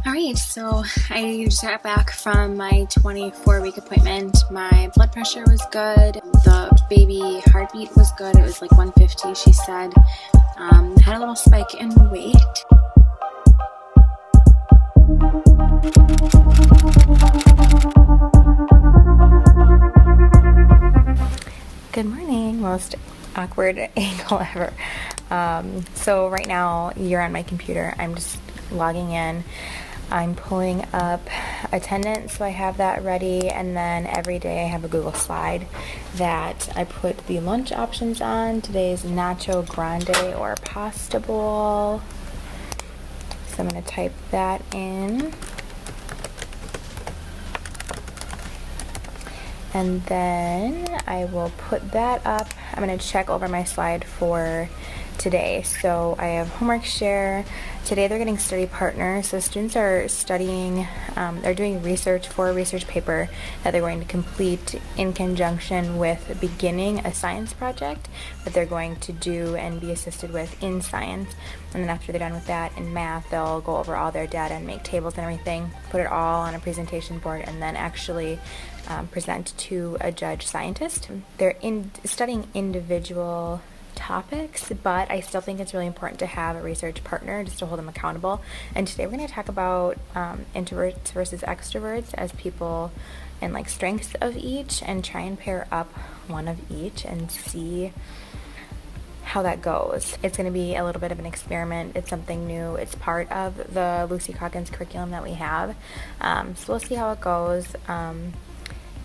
All right, so I just got back from my 24-week appointment. My blood pressure was good. The baby heartbeat was good. It was like 150, she said. Had a little spike in weight. Good morning. Most awkward angle ever. So right now you're on my computer. I'm just logging in. I'm pulling up attendance, so I have that ready, and then every day I have a Google slide that I put the lunch options on. Today's nacho grande or pasta bowl. So I'm going to type that in. And then I will put that up. I'm going to check over my slide for today. So I have homework share. Today they're getting study partners. So students are studying, they're doing research for a research paper that they're going to complete in conjunction with beginning a science project that they're going to do and be assisted with in science. And then after they're done with that in math, they'll go over all their data and make tables and everything, put it all on a presentation board, and then actually present to a judge scientist. They're studying individual topics, but I still think it's really important to have a research partner just to hold them accountable. And today we're going to talk about introverts versus extroverts as people and like strengths of each, and try and pair up one of each and see how that goes. It's going to be a little bit of an experiment. It's something new. It's part of the Lucy Calkins curriculum that we have. So we'll see how it goes.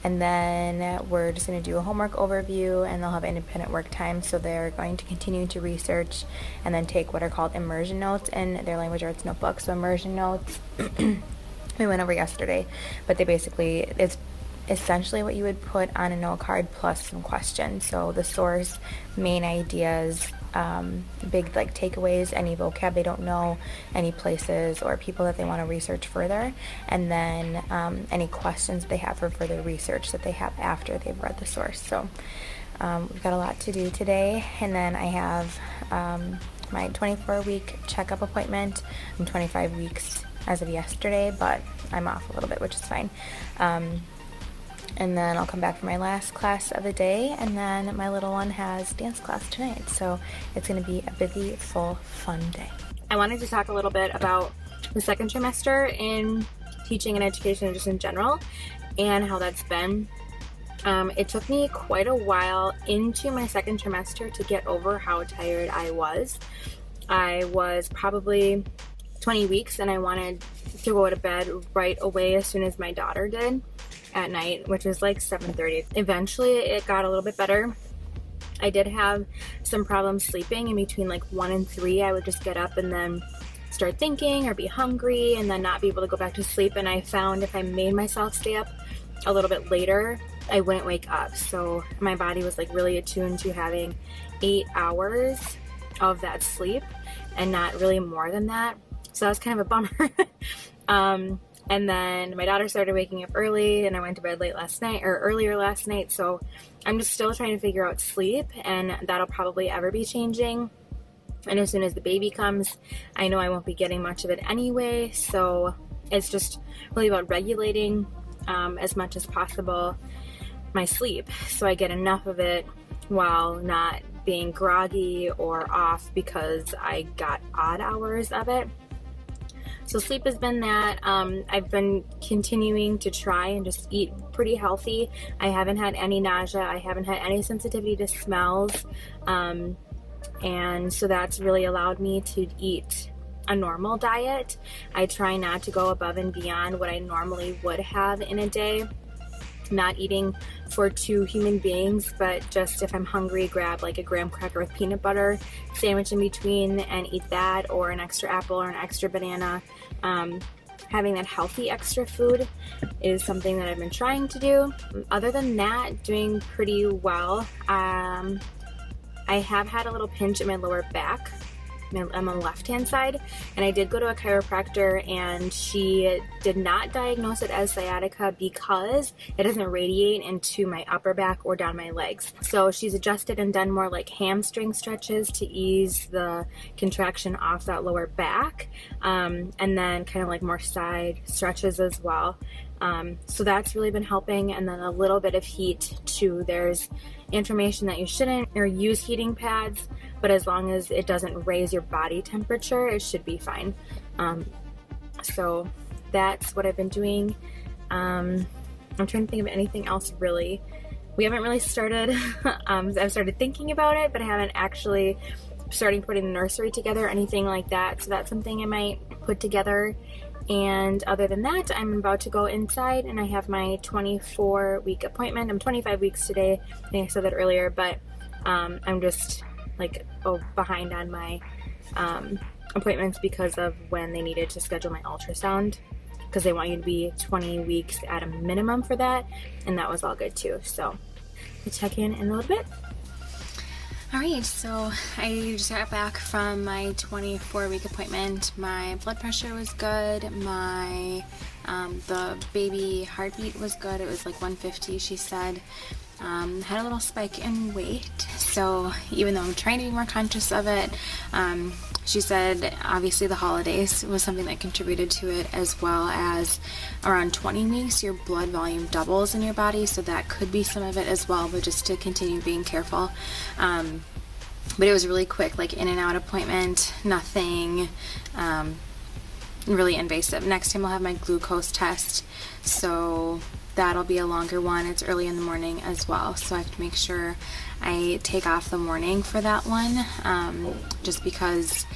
And then we're just going to do a homework overview, and they'll have independent work time. So they're going to continue to research and then take what are called immersion notes in their language arts notebook. So immersion notes, we went over yesterday, but it's essentially what you would put on a note card plus some questions. So the source, main ideas, big like takeaways, any vocab they don't know, any places or people that they want to research further, and then any questions they have for further research that they have after they've read the source. So we've got a lot to do today, and then I have my 24-week checkup appointment. I'm 25 weeks as of yesterday, but I'm off a little bit, which is fine. And then I'll come back for my last class of the day, and then my little one has dance class tonight. So it's going to be a busy, full, fun day. I wanted to talk a little bit about the second trimester in teaching and education just in general, and how that's been. It took me quite a while into my second trimester to get over how tired I was. I was probably 20 weeks, and I wanted to go to bed right away as soon as my daughter did at night, which was like 7:30. Eventually it got a little bit better. I did have some problems sleeping in between like 1 and 3. I would just get up and then start thinking or be hungry and then not be able to go back to sleep. And I found if I made myself stay up a little bit later, I wouldn't wake up. So my body was like really attuned to having 8 hours of that sleep and not really more than that. So that was kind of a bummer. And then my daughter started waking up early, and I went to bed earlier last night. So I'm just still trying to figure out sleep, and that'll probably ever be changing. And as soon as the baby comes, I know I won't be getting much of it anyway. So it's just really about regulating as much as possible my sleep, so I get enough of it while not being groggy or off because I got odd hours of it. So sleep has been that. I've been continuing to try and just eat pretty healthy. I haven't had any nausea. I haven't had any sensitivity to smells. And so that's really allowed me to eat a normal diet. I try not to go above and beyond what I normally would have in a day. Not eating for 2 human beings, but just if I'm hungry, grab like a graham cracker with peanut butter sandwich in between and eat that, or an extra apple or an extra banana. Having that healthy extra food is something that I've been trying to do. Other than that, doing pretty well. I have had a little pinch in my lower back I'm on the left-hand side, and I did go to a chiropractor, and she did not diagnose it as sciatica because it doesn't radiate into my upper back or down my legs. So she's adjusted and done more like hamstring stretches to ease the contraction off that lower back, and then kind of like more side stretches as well. So that's really been helping, and then a little bit of heat too. There's information that you shouldn't or use heating pads, but as long as it doesn't raise your body temperature, it should be fine. So that's what I've been doing. I'm trying to think of anything else really. We haven't really started, I've started thinking about it, but I haven't actually started putting the nursery together or anything like that. So that's something I might put together. And other than that, I'm about to go inside, and I have my 24-week appointment. I'm 25 weeks today. I think I said that earlier, but I'm just like behind on my appointments because of when they needed to schedule my ultrasound, because they want you to be 20 weeks at a minimum for that, and that was all good too. So we'll check in a little bit. Alright, so I just got back from my 24-week appointment. My blood pressure was good. My the baby heartbeat was good. It was like 150, she said. Had a little spike in weight, so even though I'm trying to be more conscious of it, she said obviously the holidays was something that contributed to it, as well as around 20 weeks your blood volume doubles in your body, so that could be some of it as well, but just to continue being careful. But it was really quick, like in and out appointment, nothing really invasive. Next time I'll have my glucose test, so that'll be a longer one. It's early in the morning as well, so I have to make sure I take off the morning for that one, just because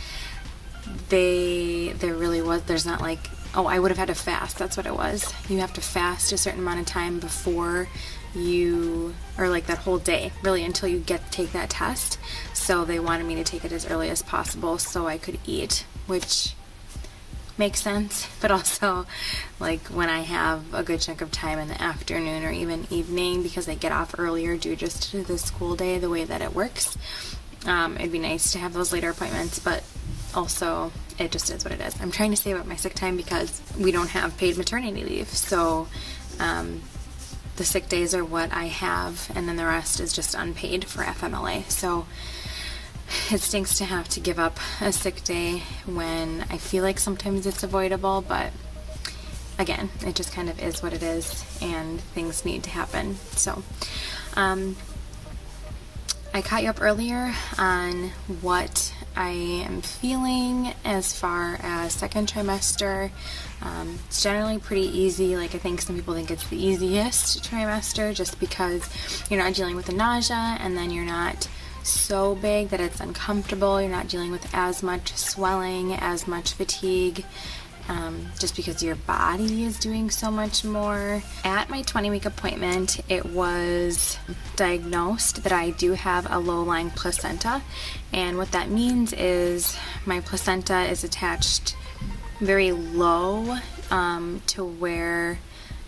there's not like, I would have had to fast. That's what it was. You have to fast a certain amount of time before you, or like that whole day really, until you take that test. So they wanted me to take it as early as possible so I could eat, which makes sense, but also like when I have a good chunk of time in the afternoon or even evening, because I get off earlier due just to the school day, the way that it works, it'd be nice to have those later appointments, but also it just is what it is. I'm trying to save up my sick time because we don't have paid maternity leave, so the sick days are what I have, and then the rest is just unpaid for FMLA. So it stinks to have to give up a sick day when I feel like sometimes it's avoidable, but again, it just kind of is what it is, and things need to happen. So I caught you up earlier on what I am feeling as far as second trimester. It's generally pretty easy. Like, I think some people think it's the easiest trimester just because you're not dealing with the nausea, and then you're not so big that it's uncomfortable. You're not dealing with as much swelling, as much fatigue, just because your body is doing so much more. At my 20-week appointment, it was diagnosed that I do have a low-lying placenta, and what that means is my placenta is attached very low, to where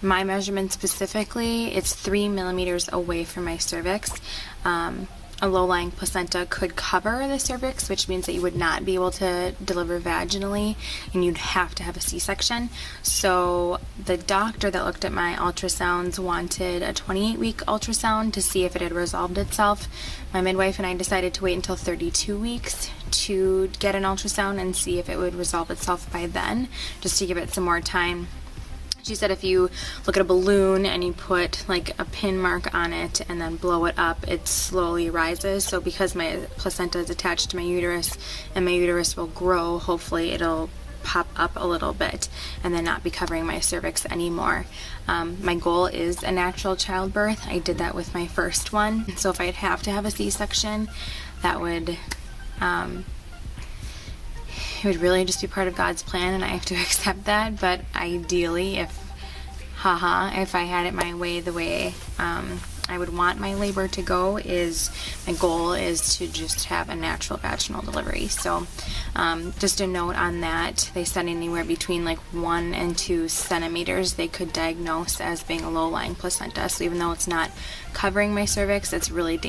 my measurement specifically, it's 3 millimeters away from my cervix. A low-lying placenta could cover the cervix, which means that you would not be able to deliver vaginally, and you'd have to have a C-section. So the doctor that looked at my ultrasounds wanted a 28-week ultrasound to see if it had resolved itself. My midwife and I decided to wait until 32 weeks to get an ultrasound and see if it would resolve itself by then, just to give it some more time. She said if you look at a balloon and you put like a pin mark on it and then blow it up, it slowly rises. So because my placenta is attached to my uterus and my uterus will grow, hopefully it'll pop up a little bit and then not be covering my cervix anymore. My goal is a natural childbirth. I did that with my first one. So if I'd have to have a C-section, that would it would really just be part of God's plan, and I have to accept that. But ideally, if I had it my way, the way I would want my labor to go, is my goal is to just have a natural vaginal delivery. So just a note on that, they said anywhere between like 1 and 2 centimeters they could diagnose as being a low-lying placenta. So even though it's not covering my cervix, it's really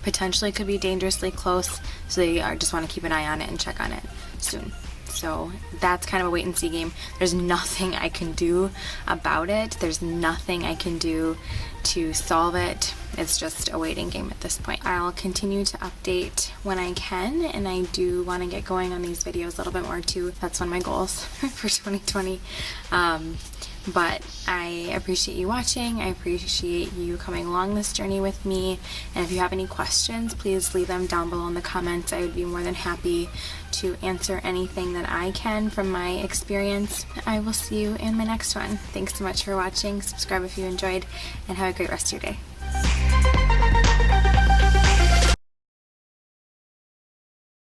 potentially could be dangerously close, so they just want to keep an eye on it and check on it soon. So that's kind of a wait and see game. There's nothing I can do about it. There's nothing I can do to solve it. It's just a waiting game at this point. I'll continue to update when I can, and I do want to get going on these videos a little bit more too. That's one of my goals for 2020. But I appreciate you watching. I appreciate you coming along this journey with me. And if you have any questions, please leave them down below in the comments. I would be more than happy to answer anything that I can from my experience. I will see you in my next one. Thanks so much for watching. Subscribe if you enjoyed, and have a great rest of your day.